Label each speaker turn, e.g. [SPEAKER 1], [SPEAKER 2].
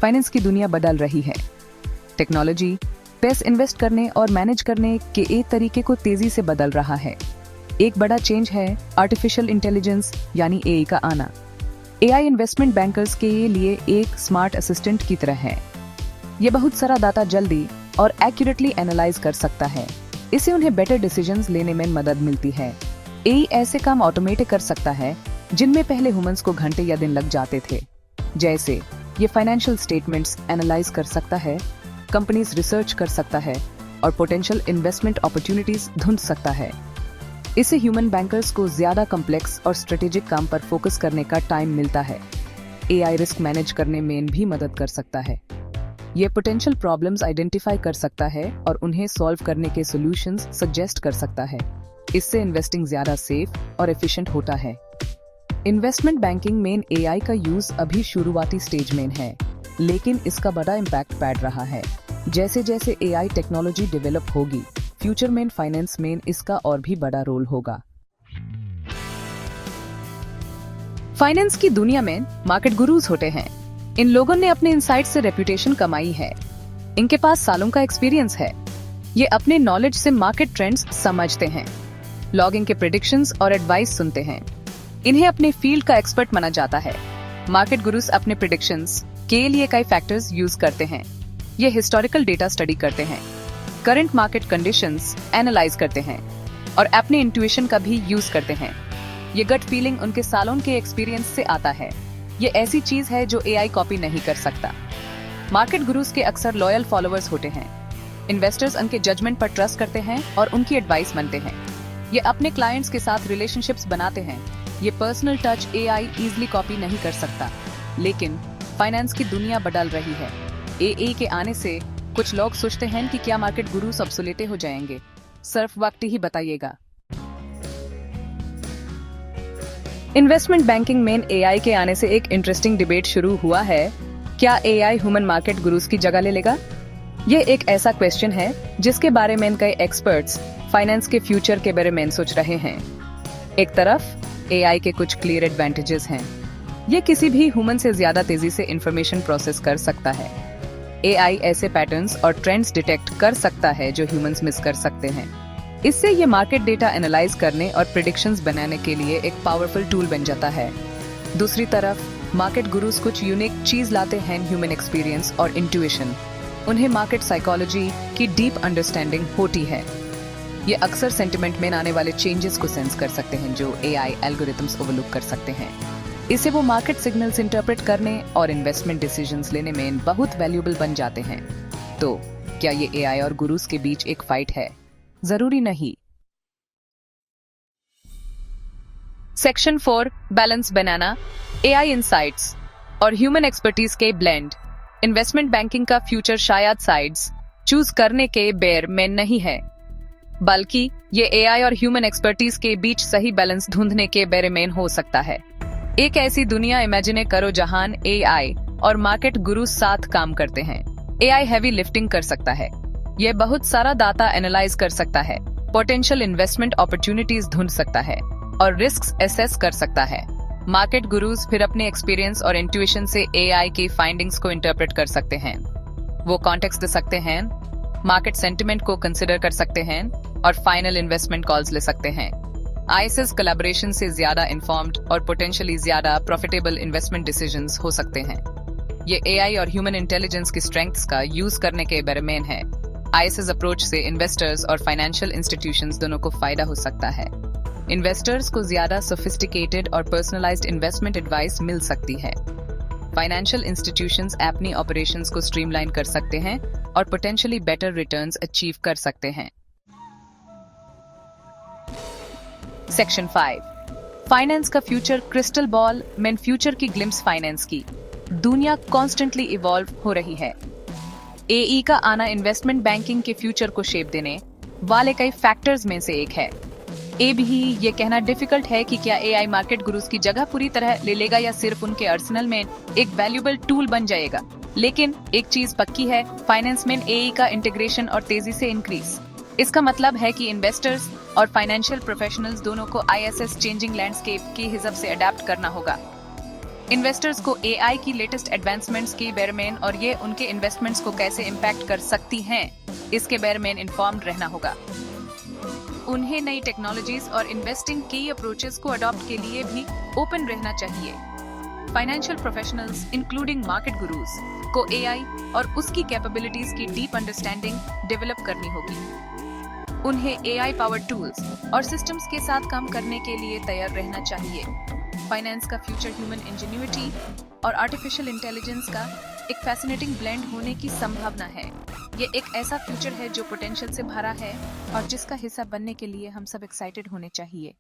[SPEAKER 1] Finance की दुनिया बदल रही है। टेक्नोलॉजी पैसे इन्वेस्ट करने और मैनेज करने के एक तरीके को तेजी से बदल रहा है। एक बड़ा चेंज है आर्टिफिशियल इंटेलिजेंस यानी एआई का आना। एआई इन्वेस्टमेंट बैंकर्स के लिए एक स्मार्ट असिस्टेंट की तरह है। ये बहुत सारा डाटा जल्दी और एक्यूरेटली एनालाइज कर सकता है। इससे उन्हें बेटर डिसीजंस लेने में मदद मिलती है। एआई ऐसे काम ऑटोमेट कर सकता है जिनमें पहले ह्यूमंस को घंटे या दिन लग जाते थे। जैसे ये फाइनेंशियल स्टेटमेंट्स एनालाइज कर सकता है, कंपनीज रिसर्च कर सकता है और पोटेंशियल इन्वेस्टमेंट अपॉर्चुनिटीज ढूंढ सकता है। इससे ह्यूमन बैंकर्स को ज्यादा कॉम्प्लेक्स और स्ट्रेटेजिक काम पर फोकस करने का टाइम मिलता है। एआई रिस्क मैनेज करने में भी मदद कर सकता है। ये पोटेंशियल प्रॉब्लम्स आइडेंटिफाई कर सकता है और उन्हें सॉल्व करने के सॉल्यूशंस सजेस्ट कर सकता है। इससे इन्वेस्टिंग ज्यादा सेफ और एफिशिएंट होता है। इन्वेस्टमेंट बैंकिंग में एआई का यूज अभी शुरुआती स्टेज में है, लेकिन इसका बड़ा इम्पैक्ट पड़ रहा है। जैसे जैसे एआई टेक्नोलॉजी डेवलप होगी, फ्यूचर में फाइनेंस में इसका और भी बड़ा रोल होगा। फाइनेंस की दुनिया में मार्केट गुरुज होते हैं। इन लोगों ने अपने इनसाइट से रेपुटेशन कमाई है। इनके पास सालों का एक्सपीरियंस है। ये अपने नॉलेज से मार्केट ट्रेंड्स समझते हैं, लॉगिंग के प्रेडिक्शंस और एडवाइस सुनते हैं। इन्हें अपने फील्ड का एक्सपर्ट माना जाता है। मार्केट गुरुज अपने प्रेडिक्शंस के लिए कई फैक्टर्स यूज करते हैं। ये हिस्टोरिकल डेटा स्टडी करते हैं, करंट मार्केट कंडीशंस एनालाइज करते हैं और अपने इंट्यूशन का भी यूज करते हैं। ये गट फीलिंग उनके सालों के एक्सपीरियंस से आता है। ये ऐसी चीज है जो एआई कॉपी नहीं कर सकता। मार्केट गुरुज के अक्सर लॉयल फॉलोअर्स होते हैं। इन्वेस्टर्स उनके जजमेंट पर ट्रस्ट करते हैं और उनकी एडवाइस मानते हैं। ये अपने क्लाइंट्स के साथ रिलेशनशिप्स बनाते हैं। ये personal touch AI easily copy नहीं कर सकता। लेकिन फाइनेंस की दुनिया बदल रही है। एआई के आने से कुछ लोग सोचते हैं कि क्या मार्केट गुरु ऑब्सोलेट हो जाएंगे। सिर्फ वक्त ही बताइएगा। इन्वेस्टमेंट बैंकिंग में एआई के आने से एक इंटरेस्टिंग डिबेट शुरू हुआ है। क्या एआई ह्यूमन मार्केट गुरुज की जगह ले लेगा? ये एक ऐसा क्वेश्चन है जिसके बारे में कई एक्सपर्ट्स फाइनेंस के फ्यूचर के बारे में सोच रहे हैं। एक तरफ एआई के कुछ क्लियर एडवांटेजेस हैं। ये किसी भी ह्यूमन से ज्यादा तेजी से इंफॉर्मेशन प्रोसेस कर सकता है। एआई ऐसे पैटर्न्स और ट्रेंड्स डिटेक्ट कर सकता है जो ह्यूमंस मिस कर सकते हैं। इससे ये मार्केट डेटा एनालाइज करने और प्रेडिक्शंस बनाने के लिए एक पावरफुल टूल बन जाता है। दूसरी तरफ मार्केट गुरुज कुछ यूनिक चीज लाते हैं, ह्यूमन एक्सपीरियंस और इंट्यूशन। उन्हें मार्केट साइकोलॉजी की डीप अंडरस्टैंडिंग होती है। ये अक्सर सेंटिमेंट में आने वाले चेंजेस को सेंस कर सकते हैं जो एआई एल्गोरिथम्स ओवरलुक कर सकते हैं। इससे वो मार्केट सिग्नल्स इंटरप्रेट करने और इन्वेस्टमेंट डिसीजंस लेने में बहुत वैल्यूएबल बन जाते हैं। तो क्या ये एआई और गुरुज के बीच एक फाइट है? जरूरी नहीं। सेक्शन 4 बैलेंस बनाना, एआई इनसाइट्स और ह्यूमन एक्सपर्टीज के ब्लेंड। इन्वेस्टमेंट बैंकिंग का फ्यूचर शायद साइड्स चूज करने के बेर में नहीं है, बल्कि ये एआई और ह्यूमन एक्सपर्टीज के बीच सही बैलेंस ढूंढने के बारे में हो सकता है। एक ऐसी दुनिया इमेजिन करो जहां एआई और मार्केट गुरु साथ काम करते हैं। एआई हैवी लिफ्टिंग कर सकता है। यह बहुत सारा डाटा एनालाइज कर सकता है, पोटेंशियल इन्वेस्टमेंट अपॉर्चुनिटीज ढूंढ सकता है और रिस्क एसेस कर सकता है। मार्केट गुरुज फिर अपने एक्सपीरियंस और इंट्यूशन से एआई की फाइंडिंग्स को इंटरप्रेट कर सकते हैं। वो कॉन्टेक्स्ट दे सकते हैं, मार्केट सेंटिमेंट को कंसिडर कर सकते हैं और फाइनल इन्वेस्टमेंट कॉल्स ले सकते हैं। आईएसएस कोलैबोरेशन से ज्यादा इन्फॉर्म्ड और पोटेंशियली ज्यादा प्रॉफिटेबल इन्वेस्टमेंट डिसीजंस हो सकते हैं। ये एआई और ह्यूमन इंटेलिजेंस की स्ट्रेंथ्स का यूज करने के बारे में है। आईएसएस अप्रोच से इन्वेस्टर्स और फाइनेंशियल इंस्टीट्यूशंस दोनों को फायदा हो सकता है। इन्वेस्टर्स को ज्यादा सोफिस्टिकेटेड और पर्सनलाइज्ड इन्वेस्टमेंट एडवाइस मिल सकती है। फाइनेंशियल इंस्टीट्यूशंस अपनी ऑपरेशंस को स्ट्रीमलाइन कर सकते हैं और पोटेंशियली बेटर रिटर्न्स अचीव कर सकते हैं। सेक्शन 5 फाइनेंस का फ्यूचर क्रिस्टल बॉल में फ्यूचर की ग्लिम्स। फाइनेंस की दुनिया कॉन्स्टेंटली इवॉल्व हो रही है। एई का आना इन्वेस्टमेंट बैंकिंग के फ्यूचर को शेप देने वाले कई फैक्टर्स में से एक है। ए भी ये कहना डिफिकल्ट है कि क्या एआई मार्केट गुरुज की जगह पूरी तरह ले लेगा या सिर्फ उनके आर्सेनल में एक वैल्यूएबल टूल बन जाएगा। लेकिन एक चीज पक्की है, फाइनेंस में एआई का इंटीग्रेशन और तेजी से इंक्रीज। इसका मतलब है कि इन्वेस्टर्स और फाइनेंशियल प्रोफेशनल्स दोनों को आईएसएस चेंजिंग लैंडस्केप के हिसाब से अडेप्ट करना होगा। इन्वेस्टर्स को एआई की लेटेस्ट एडवांसमेंट्स के बारे में और ये उनके इन्वेस्टमेंट्स को कैसे इम्पैक्ट कर सकती हैं, इसके बारे में इन्फॉर्म्ड रहना होगा। उन्हें नई टेक्नोलॉजीज और इन्वेस्टिंग की अप्रोचेस को अडॉप्ट के लिए भी ओपन रहना चाहिए। Financial professionals including market gurus को एआई और उसकी कैपेबिलिटीज की डीप अंडरस्टैंडिंग डेवलप करनी होगी। उन्हें एआई पावर्ड टूल्स और सिस्टम्स के साथ काम करने के लिए तैयार रहना चाहिए। फाइनेंस का फ्यूचर ह्यूमन इंजीन्यूटी और आर्टिफिशियल इंटेलिजेंस का एक फैसिनेटिंग ब्लेंड होने की संभावना है। ये एक ऐसा फ्यूचर है जो पोटेंशियल से भरा है और जिसका हिस्सा बनने के लिए हम सब एक्साइटेड होने चाहिए।